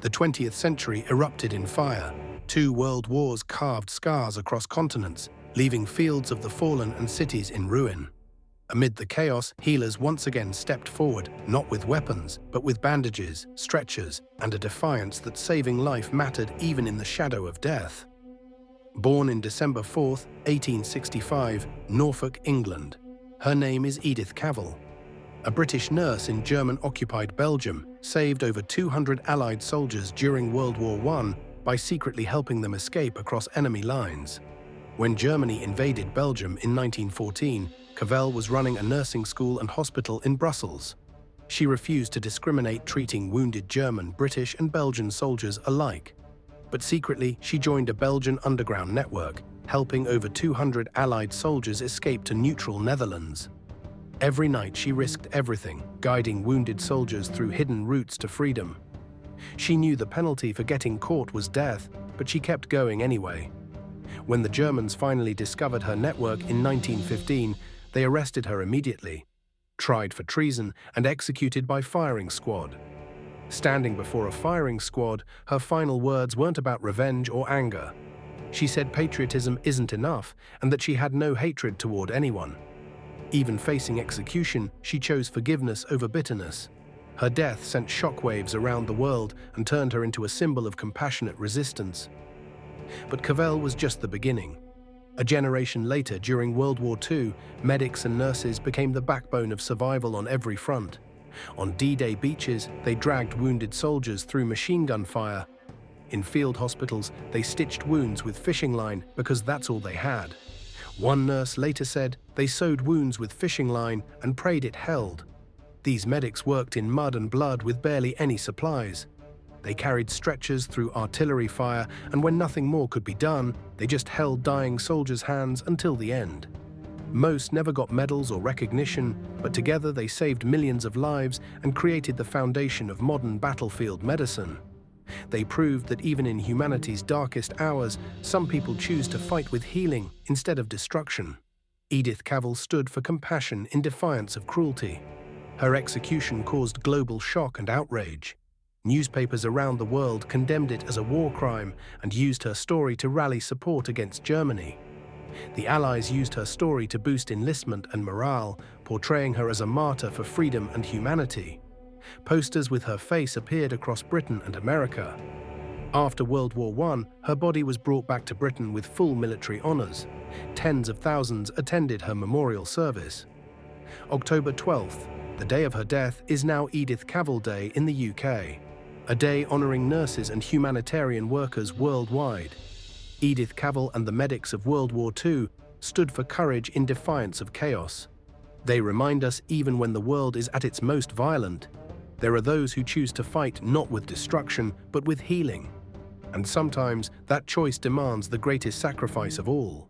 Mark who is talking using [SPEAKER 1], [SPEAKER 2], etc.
[SPEAKER 1] The 20th century erupted in fire. Two world wars carved scars across continents, leaving fields of the fallen and cities in ruin. Amid the chaos, healers once again stepped forward, not with weapons, but with bandages, stretchers, and a defiance that saving life mattered even in the shadow of death. Born in December 4, 1865, Norfolk, England, her name is Edith Cavell. A British nurse in German-occupied Belgium saved over 200 Allied soldiers during World War I by secretly helping them escape across enemy lines. When Germany invaded Belgium in 1914, Cavell was running a nursing school and hospital in Brussels. She refused to discriminate, treating wounded German, British, and Belgian soldiers alike. But secretly, she joined a Belgian underground network, helping over 200 Allied soldiers escape to neutral Netherlands. Every night she risked everything, guiding wounded soldiers through hidden routes to freedom. She knew the penalty for getting caught was death, but she kept going anyway. When the Germans finally discovered her network in 1915, they arrested her immediately, tried for treason, and executed by firing squad. Standing before a firing squad, her final words weren't about revenge or anger. She said patriotism isn't enough and that she had no hatred toward anyone. Even facing execution, she chose forgiveness over bitterness. Her death sent shockwaves around the world and turned her into a symbol of compassionate resistance. But Cavell was just the beginning. A generation later, during World War II, medics and nurses became the backbone of survival on every front. On D-Day beaches, they dragged wounded soldiers through machine gun fire. In field hospitals, they stitched wounds with fishing line because that's all they had. One nurse later said they sewed wounds with fishing line and prayed it held. These medics worked in mud and blood with barely any supplies. They carried stretchers through artillery fire, and when nothing more could be done, they just held dying soldiers' hands until the end. Most never got medals or recognition, but together they saved millions of lives and created the foundation of modern battlefield medicine. They proved that even in humanity's darkest hours, some people choose to fight with healing instead of destruction. Edith Cavell stood for compassion in defiance of cruelty. Her execution caused global shock and outrage. Newspapers around the world condemned it as a war crime and used her story to rally support against Germany. The Allies used her story to boost enlistment and morale, portraying her as a martyr for freedom and humanity. Posters with her face appeared across Britain and America. After World War I, her body was brought back to Britain with full military honors. Tens of thousands attended her memorial service. October 12th, the day of her death, is now Edith Cavell Day in the UK, a day honoring nurses and humanitarian workers worldwide. Edith Cavell and the medics of World War II stood for courage in defiance of chaos. They remind us even when the world is at its most violent, there are those who choose to fight not with destruction, but with healing. And sometimes that choice demands the greatest sacrifice of all.